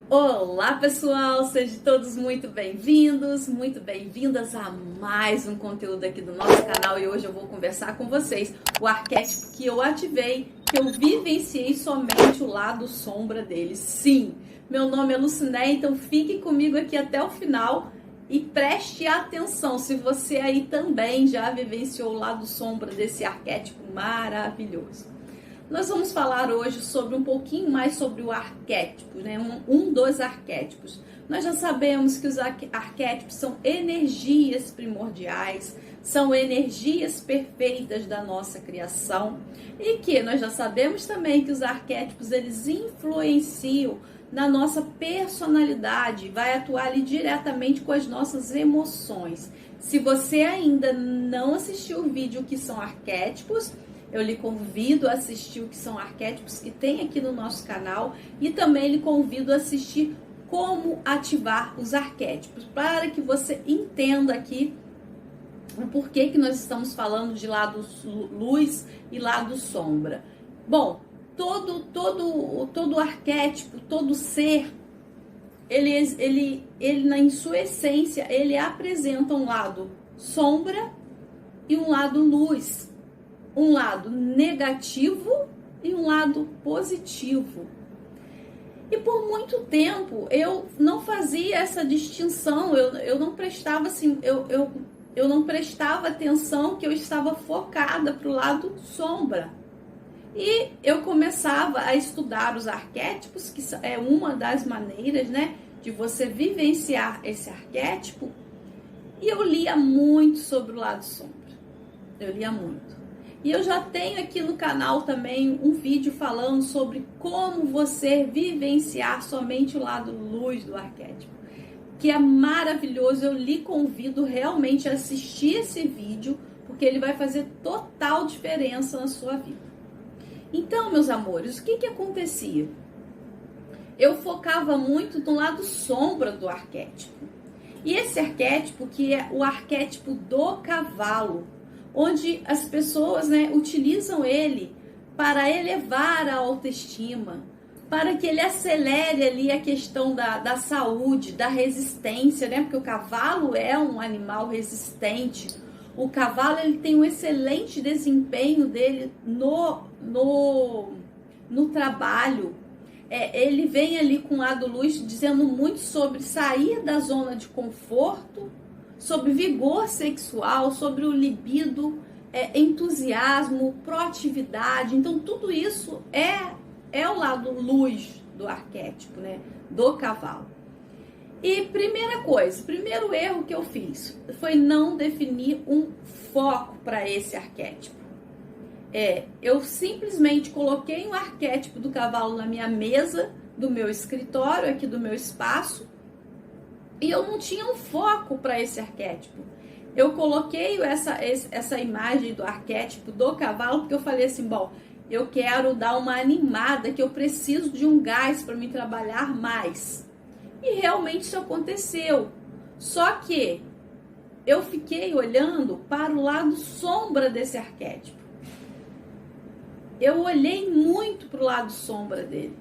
Olá pessoal, sejam todos muito bem-vindos, muito bem-vindas a mais um conteúdo aqui do nosso canal. E hoje eu vou conversar com vocês o arquétipo que eu ativei, que eu vivenciei somente o lado sombra dele. Sim, meu nome é Lucinéia, então fique comigo aqui até o final e preste atenção se você aí também já vivenciou o lado sombra desse arquétipo maravilhoso. Nós vamos falar hoje sobre um pouquinho mais sobre o arquétipo, né? Um dos arquétipos. Nós já sabemos que os arquétipos são energias primordiais, são energias perfeitas da nossa criação e que nós já sabemos também que os arquétipos eles influenciam na nossa personalidade, vai atuar ali diretamente com as nossas emoções. Se você ainda não assistiu o vídeo que são arquétipos, eu lhe convido a assistir o que são arquétipos que tem aqui no nosso canal e também lhe convido a assistir como ativar os arquétipos, para que você entenda aqui o porquê que nós estamos falando de lado luz e lado sombra. Bom, todo arquétipo, todo ser, ele em sua essência, ele apresenta um lado sombra e um lado luz. Um lado negativo e um lado positivo. E por muito tempo eu não fazia essa distinção, eu não prestava assim, eu não prestava atenção que eu estava focada para o lado sombra. E eu começava a estudar os arquétipos, que é uma das maneiras, né, de você vivenciar esse arquétipo. E eu lia muito sobre o lado sombra. Eu lia muito. E eu já tenho aqui no canal também um vídeo falando sobre como você vivenciar somente o lado luz do arquétipo, que é maravilhoso. Eu lhe convido realmente a assistir esse vídeo, porque ele vai fazer total diferença na sua vida. Então, meus amores, o que acontecia? Eu focava muito no lado sombra do arquétipo. E esse arquétipo, que é o arquétipo do cavalo, onde as pessoas, né, utilizam ele para elevar a autoestima, para que ele acelere ali a questão da saúde, da resistência, né? Porque o cavalo é um animal resistente. O cavalo ele tem um excelente desempenho dele no trabalho. Ele vem ali com o lado luz dizendo muito sobre sair da zona de conforto, sobre vigor sexual, sobre o libido, entusiasmo, proatividade. Então, tudo isso é o lado luz do arquétipo, né? Do cavalo. E primeiro erro que eu fiz foi não definir um foco para esse arquétipo. Eu simplesmente coloquei um arquétipo do cavalo na minha mesa, do meu escritório, aqui do meu espaço, e eu não tinha um foco para esse arquétipo. Eu coloquei essa imagem do arquétipo do cavalo, porque eu falei assim, bom, eu quero dar uma animada, que eu preciso de um gás para me trabalhar mais. E realmente isso aconteceu. Só que eu fiquei olhando para o lado sombra desse arquétipo. Eu olhei muito para o lado sombra dele.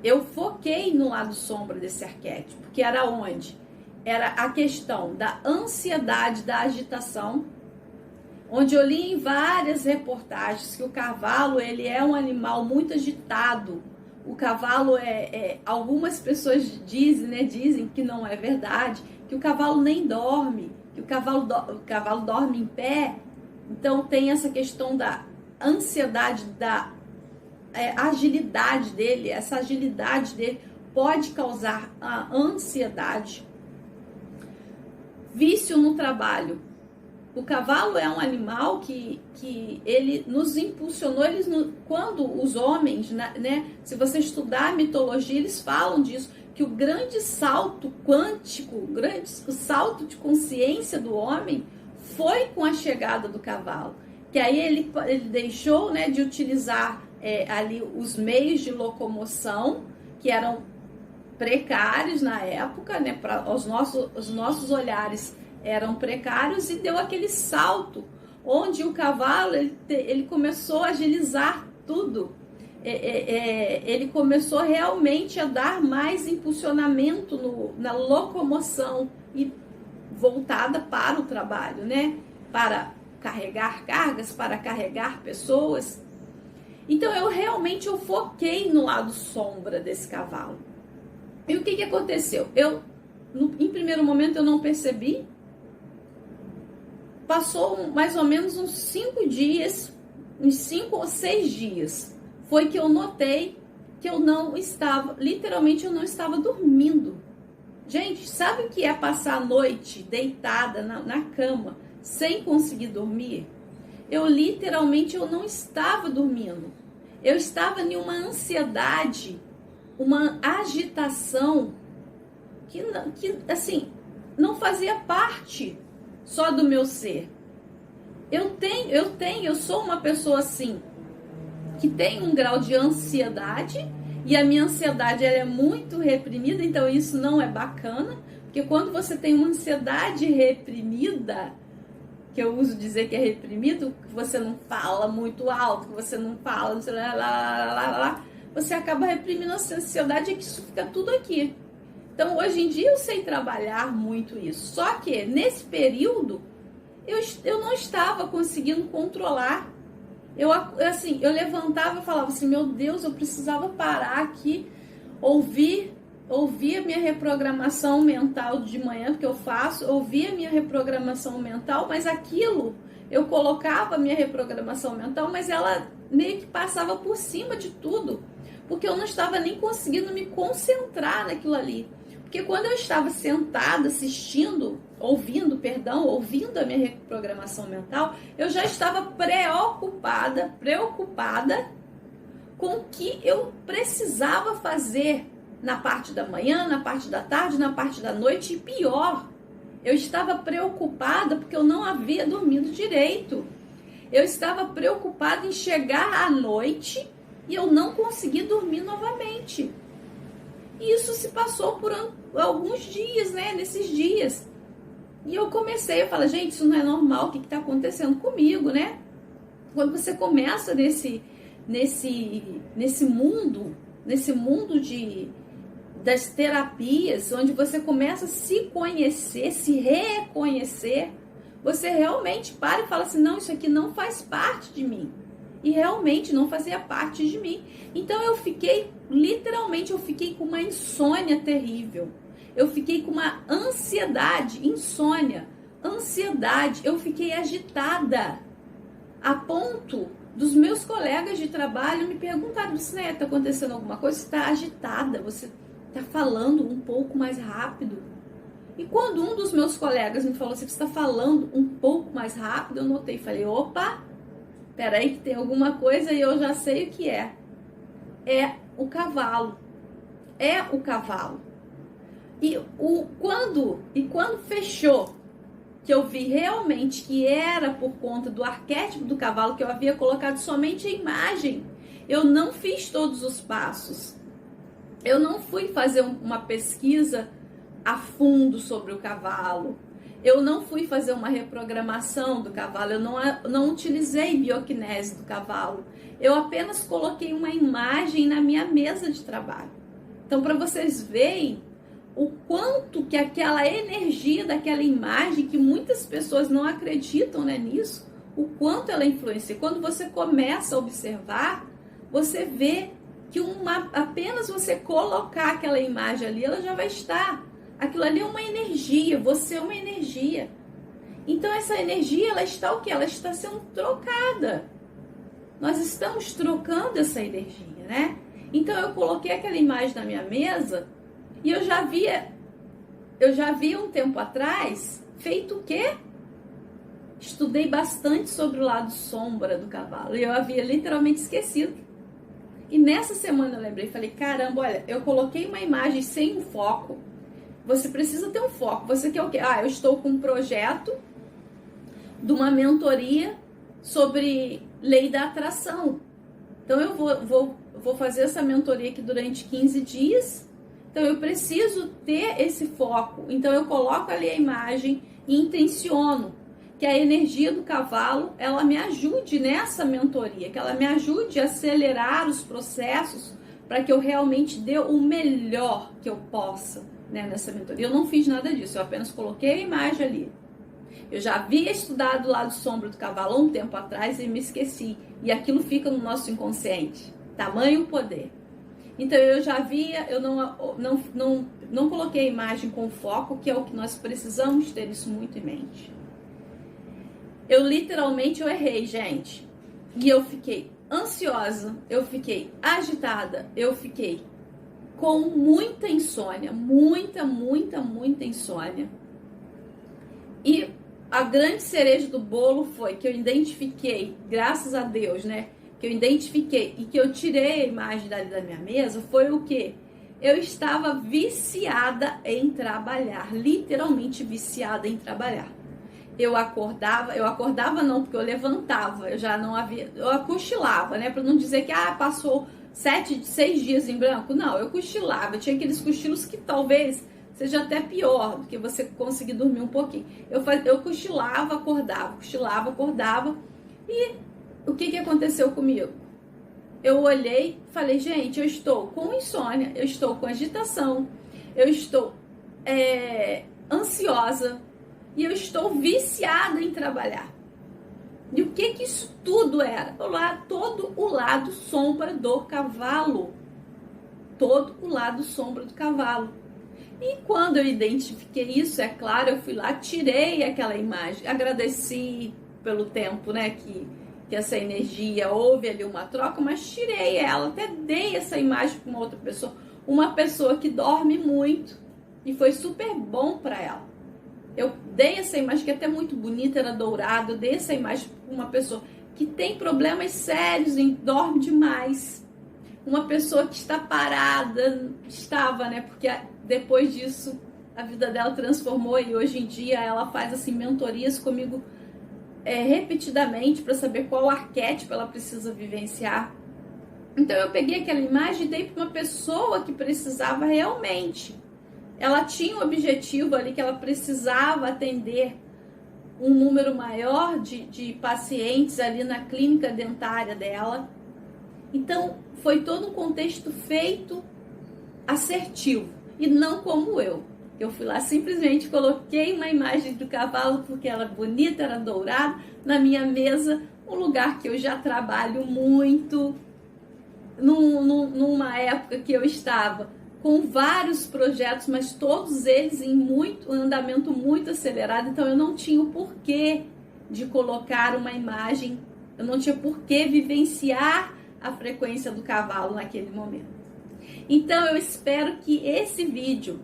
Eu foquei no lado sombra desse arquétipo, que era onde? Era a questão da ansiedade, da agitação, onde eu li em várias reportagens que o cavalo ele é um animal muito agitado. O cavalo algumas pessoas dizem que não é verdade, que o cavalo nem dorme, que o cavalo dorme em pé. Então tem essa questão da ansiedade, da agilidade dele. Essa agilidade dele pode causar a ansiedade. Vício no trabalho. O cavalo é um animal que ele nos impulsionou, quando os homens, né, se você estudar a mitologia, eles falam disso, que o grande salto quântico, o salto de consciência do homem foi com a chegada do cavalo. Que aí ele deixou, né, de utilizar ali os meios de locomoção, que eram precários na época, né, para os nossos olhares eram precários, e deu aquele salto, onde o cavalo ele começou a agilizar tudo. ele começou realmente a dar mais impulsionamento na locomoção e voltada para o trabalho, né? Para carregar cargas, para carregar pessoas. Então eu foquei no lado sombra desse cavalo. E o que aconteceu? Em primeiro momento eu não percebi. Passou mais ou menos uns 5 dias, uns 5 ou 6 dias, foi que eu notei que eu não estava, literalmente eu não estava dormindo. Gente, sabe o que é passar a noite deitada na cama, sem conseguir dormir? Eu não estava dormindo. Eu estava em uma ansiedade, uma agitação que assim, não fazia parte só do meu ser. Eu sou uma pessoa assim, que tem um grau de ansiedade, e a minha ansiedade ela é muito reprimida, então isso não é bacana, porque quando você tem uma ansiedade reprimida, que eu uso dizer que é reprimido, que você não fala muito alto, que você não fala, não sei lá, você acaba reprimindo a ansiedade, e que isso fica tudo aqui. Então, hoje em dia eu sei trabalhar muito isso. Só que nesse período eu não estava conseguindo controlar. Eu levantava e falava assim, meu Deus, eu precisava parar aqui, ouvir a minha reprogramação mental de manhã, porque eu faço, ouvir a minha reprogramação mental, mas aquilo, eu colocava a minha reprogramação mental, mas ela meio que passava por cima de tudo, porque eu não estava nem conseguindo me concentrar naquilo ali. Porque quando eu estava sentada ouvindo a minha reprogramação mental, eu já estava preocupada com o que eu precisava fazer na parte da manhã, na parte da tarde, na parte da noite, e pior, eu estava preocupada porque eu não havia dormido direito. Eu estava preocupada em chegar à noite e eu não consegui dormir novamente. E isso se passou por alguns dias, né? Nesses dias. E eu comecei a falar, gente, isso não é normal, o que está acontecendo comigo, né? Quando você começa nesse mundo das terapias, onde você começa a se conhecer, se reconhecer, você realmente para e fala assim, não, isso aqui não faz parte de mim. E realmente não fazia parte de mim. Então eu fiquei com uma insônia terrível. Eu fiquei com uma ansiedade, eu fiquei agitada, a ponto dos meus colegas de trabalho me perguntaram, né, está acontecendo alguma coisa? Você está agitada, você está falando um pouco mais rápido. E quando um dos meus colegas me falou assim, você está falando um pouco mais rápido, eu notei, falei, opa, peraí que tem alguma coisa e eu já sei o que é. É o cavalo. Quando fechou, que eu vi realmente que era por conta do arquétipo do cavalo, que eu havia colocado somente a imagem, eu não fiz todos os passos. Eu não fui fazer uma pesquisa a fundo sobre o cavalo. Eu não fui fazer uma reprogramação do cavalo, eu não utilizei bioquinese do cavalo. Eu apenas coloquei uma imagem na minha mesa de trabalho. Então, para vocês verem o quanto que aquela energia daquela imagem, que muitas pessoas não acreditam, né, nisso, o quanto ela influencia. Quando você começa a observar, você vê que apenas você colocar aquela imagem ali, ela já vai estar. Aquilo ali é uma energia, você é uma energia. Então essa energia, ela está o quê? Ela está sendo trocada. Nós estamos trocando essa energia, né? Então eu coloquei aquela imagem na minha mesa e eu já vi um tempo atrás feito o quê? Estudei bastante sobre o lado sombra do cavalo e eu havia literalmente esquecido. E nessa semana eu lembrei, falei, caramba, olha, eu coloquei uma imagem sem um foco. Você precisa ter um foco. Você quer o quê? Eu estou com um projeto de uma mentoria sobre lei da atração. Então eu vou fazer essa mentoria aqui durante 15 dias. Então eu preciso ter esse foco. Então eu coloco ali a imagem e intenciono. que a energia do cavalo, ela me ajude nessa mentoria, que ela me ajude a acelerar os processos para que eu realmente dê o melhor que eu possa, né, nessa mentoria. Eu não fiz nada disso, eu apenas coloquei a imagem ali. Eu já havia estudado o lado sombra do cavalo há um tempo atrás e me esqueci. E aquilo fica no nosso inconsciente. Tamanho poder. Então eu já havia, eu não coloquei a imagem com foco, que é o que nós precisamos ter isso muito em mente. Eu literalmente errei, gente. E eu fiquei ansiosa, eu fiquei agitada, eu fiquei com muita insônia, muita insônia. E a grande cereja do bolo foi que eu identifiquei, graças a Deus, né? Que eu identifiquei e que eu tirei a imagem da minha mesa, foi o quê? Eu estava viciada em trabalhar, literalmente viciada em trabalhar. Eu acordava não, porque eu levantava, eu já não havia, eu cochilava, né? Para não dizer que passou 6 dias em branco, não, eu cochilava, tinha aqueles cochilos que talvez seja até pior do que você conseguir dormir um pouquinho. Eu cochilava, acordava, e o que aconteceu comigo? Eu olhei e falei, gente, eu estou com insônia, eu estou com agitação, eu estou ansiosa e eu estou viciada em trabalhar. E o que isso tudo era? Todo o lado sombra do cavalo. Todo o lado sombra do cavalo. E quando eu identifiquei isso, é claro, eu fui lá, tirei aquela imagem, agradeci pelo tempo, né, que essa energia, houve ali uma troca, mas tirei ela, até dei essa imagem para uma pessoa que dorme muito, e foi super bom para ela. Eu dei essa imagem, que é até muito bonita, era dourada, eu dei essa imagem para uma pessoa que tem problemas sérios, dorme demais. Uma pessoa que está parada, né, porque depois disso a vida dela transformou e hoje em dia ela faz assim mentorias comigo repetidamente para saber qual arquétipo ela precisa vivenciar. Então eu peguei aquela imagem e dei para uma pessoa que precisava realmente. Ela tinha um objetivo ali que ela precisava atender um número maior de pacientes ali na clínica dentária dela. Então foi todo um contexto feito assertivo e não como eu. Eu fui lá, simplesmente coloquei uma imagem do cavalo porque ela é bonita, era dourada, na minha mesa, um lugar que eu já trabalho muito, numa época que eu estava com vários projetos, mas todos eles em um andamento muito acelerado, então eu não tinha o porquê de colocar uma imagem, eu não tinha porquê vivenciar a frequência do cavalo naquele momento. Então eu espero que esse vídeo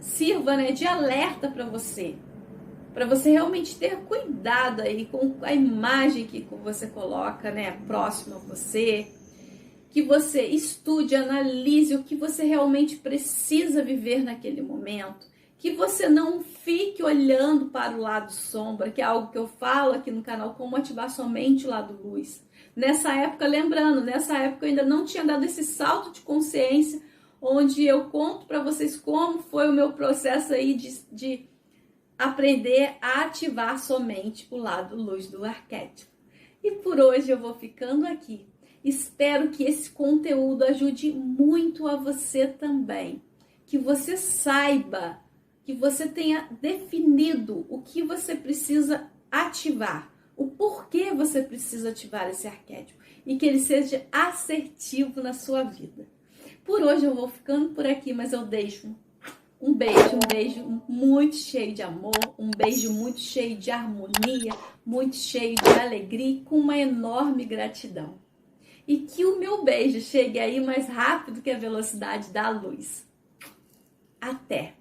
sirva, né, de alerta para você realmente ter cuidado aí com a imagem que você coloca, né, próximo a você, que você estude, analise o que você realmente precisa viver naquele momento, que você não fique olhando para o lado sombra, que é algo que eu falo aqui no canal, como ativar somente o lado luz. Nessa época, lembrando, eu ainda não tinha dado esse salto de consciência, onde eu conto para vocês como foi o meu processo aí de aprender a ativar somente o lado luz do arquétipo. E por hoje eu vou ficando aqui. Espero que esse conteúdo ajude muito a você também. Que você saiba, que você tenha definido o que você precisa ativar, o porquê você precisa ativar esse arquétipo e que ele seja assertivo na sua vida. Por hoje eu vou ficando por aqui, mas eu deixo um beijo muito cheio de amor, um beijo muito cheio de harmonia, muito cheio de alegria e com uma enorme gratidão. E que o meu beijo chegue aí mais rápido que a velocidade da luz. Até!